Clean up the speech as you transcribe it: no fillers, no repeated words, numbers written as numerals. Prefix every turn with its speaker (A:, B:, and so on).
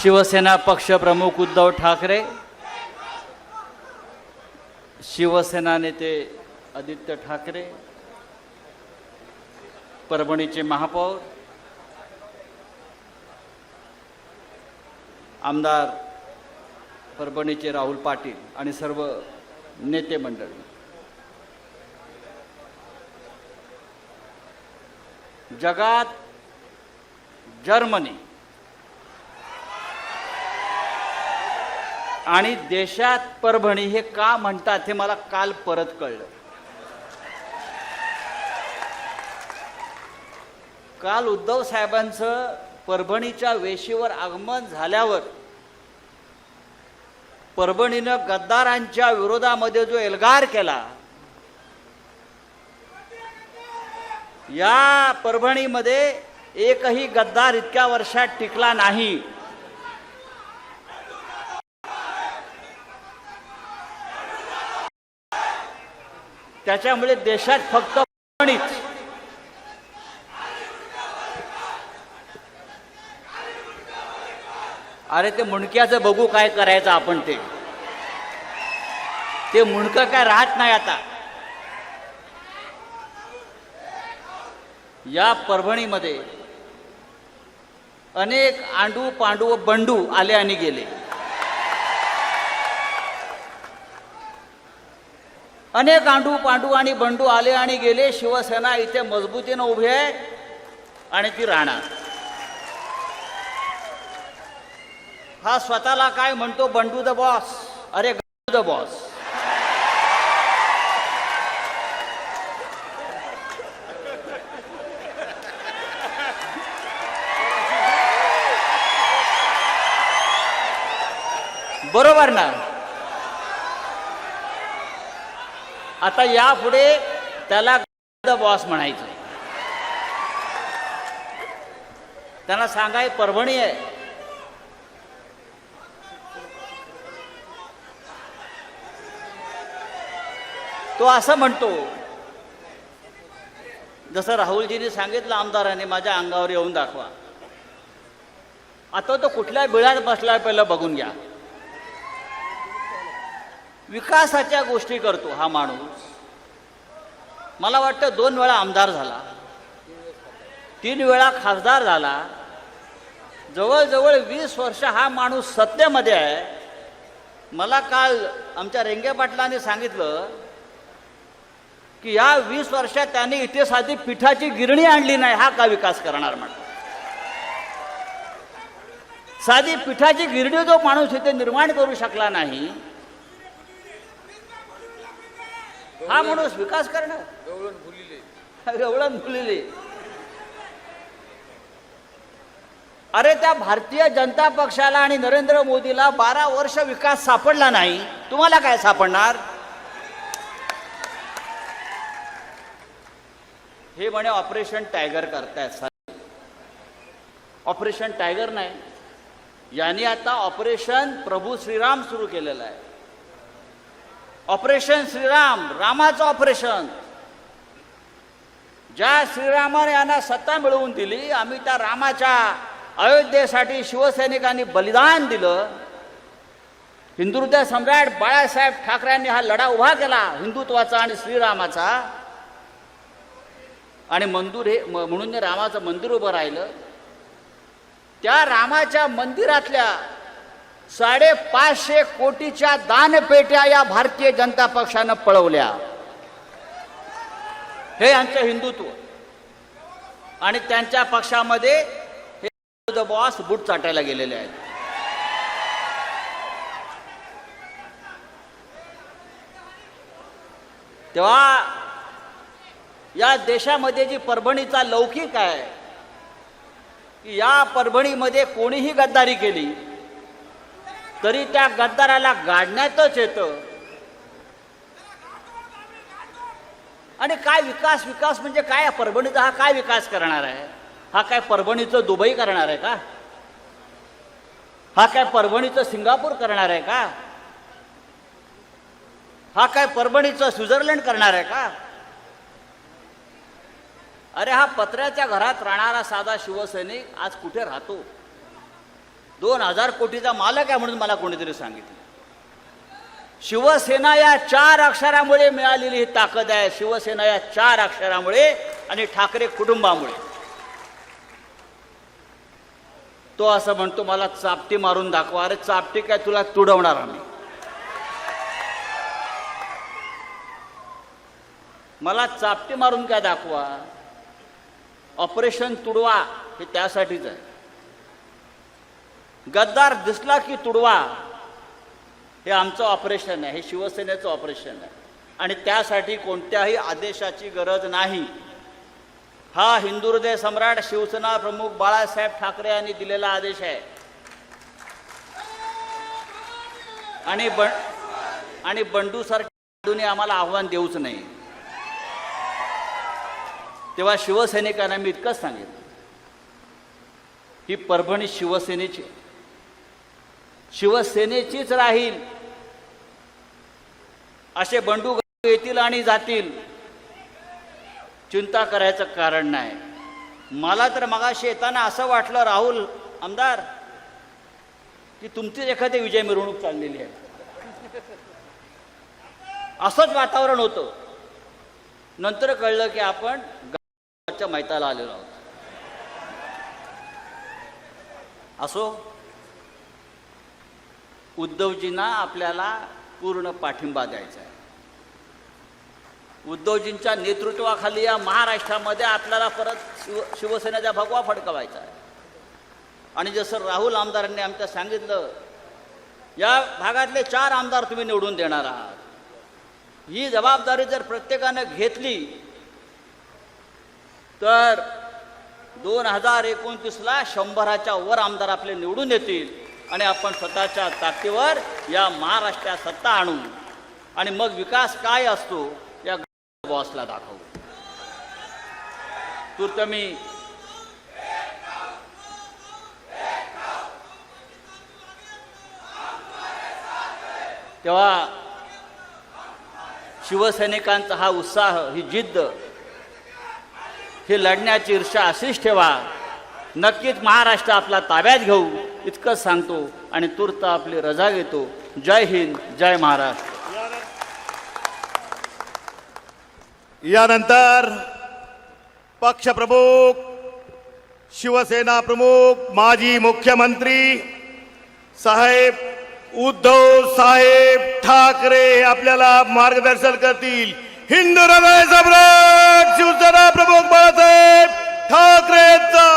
A: शिवसेना पक्षप्रमुख उद्धव ठाकरे, शिवसेना नेते आदित्य ठाकरे, परभणीचे महापौर, आमदार परभणीचे राहुल पाटील आणि सर्व नेते मंडळी, जगात जर्मनी आणि देशात परभणी हे का म्हणतात हे मला काल परत कळलं. काल उद्धव साहेबांचं परभणीच्या वेशीवर आगमन झाल्यावर परभणीनं गद्दारांच्या विरोधामध्ये जो एल्गार केला, या परभणीमध्ये एकही गद्दार इतक्या वर्षात टिकला नाही. त्याच्यामुळे देशात फक्त परभणीच. अरे ते मुंडक्याचं बघू काय करायचं आपण, ते मुंडकं काय राहत नाही आता. या परभणीमध्ये अनेक आंडू पांडू व बंडू आले आणि गेले. अनेक आंडू पांडू आणि बंडू आले आणि गेले. शिवसेना इथे मजबूतीनं उभी आहे आणि ती राहणार. हा स्वतःला काय म्हणतो, बंडू द बॉस. अरे द बॉस. बरोबर ना. आता यापुढे त्याला द बॉस म्हणायचं. त्यांना सांगाय परभणी आहे. तो असं म्हणतो, जसं राहुलजींनी सांगितलं आमदारांनी, माझ्या अंगावर येऊन दाखवा. आता तो कुठल्या बिळात बसलाय पहिलं बघून घ्या. विकासाच्या गोष्टी करतो हा माणूस. मला वाटतं 2 वेळा आमदार झाला, 3 वेळा खासदार झाला. जवळजवळ 20 वर्ष हा माणूस सत्तेमध्ये आहे. मला काल आमच्या रेंगे पाटलांनी सांगितलं की या 20 वर्षात त्यांनी इथे साधी पिठाची गिरणी आणली नाही. हा का विकास करणार म्हणतो. साधी पिठाची गिरणी जो माणूस इथे निर्माण करू शकला नाही, हा माणूस विकास करणार. गवळण फुलिले. अरे त्या भारतीय जनता पक्षाला आणि नरेंद्र मोदीला 12 वर्ष विकास सापडला नाही, तुम्हाला काय सापडणार. हे म्हणे ऑपरेशन टायगर करतायत. ऑपरेशन टायगर नाही, यांनी आता ऑपरेशन प्रभू श्रीराम सुरू केलेलं आहे. ऑपरेशन श्रीराम, रामाचं ऑपरेशन. ज्या श्रीरामाने यांना सत्ता मिळवून दिली, आम्ही त्या रामाच्या अयोध्येसाठी शिवसैनिकांनी बलिदान दिलं. हिंदुहृदय सम्राट बाळासाहेब ठाकरेंनी हा लढा उभा केला हिंदुत्वाचा आणि श्रीरामाचा. आणि मंदिर हे म्हणून रामाचं मंदिर उभं राहिलं. त्या रामाच्या मंदिरातल्या 550 कोटीच्या दानपेट्या या भारतीय जनता पक्षानं पळवल्या. हे यांचं हिंदुत्व. आणि त्यांच्या पक्षामध्ये हे बॉस बूट चाटायला गेलेले आहेत. तेव्हा या देशामध्ये जी परभणीचा लौकिक आहे की या परभणीमध्ये कोणीही गद्दारी केली तरी त्या गद्दाराला गाडण्यातच येतं. आणि काय विकास, विकास म्हणजे काय. परभणीचा हा काय विकास करणार आहे. हा काय परभणीचं दुबई करणार आहे का. हा काय परभणीचं सिंगापूर करणार आहे का. हा काय परभणीचं स्वित्झर्लंड करणार आहे का. अरे हा पत्र्याच्या घरात राहणारा साधा शिवसैनिक आज कुठे राहतो. 2000 कोटीचा मालक आहे म्हणून मला कोणीतरी सांगितलं. शिवसेना या 4 अक्षरामुळे मिळालेली ही ताकद आहे. शिवसेना या 4 अक्षरामुळे आणि ठाकरे कुटुंबामुळे. तो असं म्हणतो मला चापटी मारून दाखवा. अरे चापटी काय, तुला तुडवणार आम्ही. मला चापटी मारून काय दाखवा. ऑपरेशन तुडवा हे त्यासाठीच आहे. गद्दार दिसला की तुडवा हे आमचं ऑपरेशन आहे, हे शिवसेनेचं ऑपरेशन आहे. आणि त्यासाठी कोणत्याही आदेशाची गरज नाही. हा हिंदू हृदय सम्राट शिवसेना प्रमुख बाळासाहेब ठाकरे यांनी दिलेला आदेश आहे. आणि बंडू सारखे आम्हाला आव्हान देऊच नाही. तेव्हा शिवसैनिकांना मी इतकंच सांगितलं, ही परभणी शिवसेनेची, शिवसेनेचीच राहील. असे बंडू येतील आणि जातील, चिंता करायचं कारण नाही. मला तर मगाशी येताना असं वाटलं राहुल आमदार की तुमचीच एखादी विजय मिरवणूक चाललेली आहे, असंच वातावरण होतं. नंतर कळलं की आपण गावाच्या मैदानाला आलेलो आहोत. असो, उद्धवजींना आपल्याला पूर्ण पाठिंबा द्यायचा आहे. उद्धवजींच्या नेतृत्वाखाली या महाराष्ट्रामध्ये आपल्याला परत शिवसेनेचा भगवा फडकवायचा आहे. आणि जसं राहुल आमदारांनी आमच्या सांगितलं, या भागातले 4 आमदार तुम्ही निवडून देणार आहात. ही जबाबदारी जर प्रत्येकानं घेतली तर 2029ला 100च्या वर आमदार आपले निवडून येतील आणि आपण स्वतःच्या ताकदीवर या महाराष्ट्रात सत्ता आणू आणि मग विकास काय असतो या बॉसला दाखवू. तूर्त मी तेव्हा शिवसैनिकांचा हा उत्साह, ही जिद्द, ही लढण्याची ईर्षा अशीच ठेवा. नक्कीच महाराष्ट्र आपला ताब्यात घेऊ इतकंच सांगतो आणि तूर्त आपली रजा घेतो. जय हिंद, जय महाराष्ट्र.
B: यानंतर पक्षप्रमुख, शिवसेना प्रमुख, माजी मुख्यमंत्री साहेब उद्धव साहेब ठाकरे आपल्याला मार्गदर्शन करतील. हिंदू हृदय सम्राट शिवसेना प्रमुख बाळासाहेब ठाकरेंचा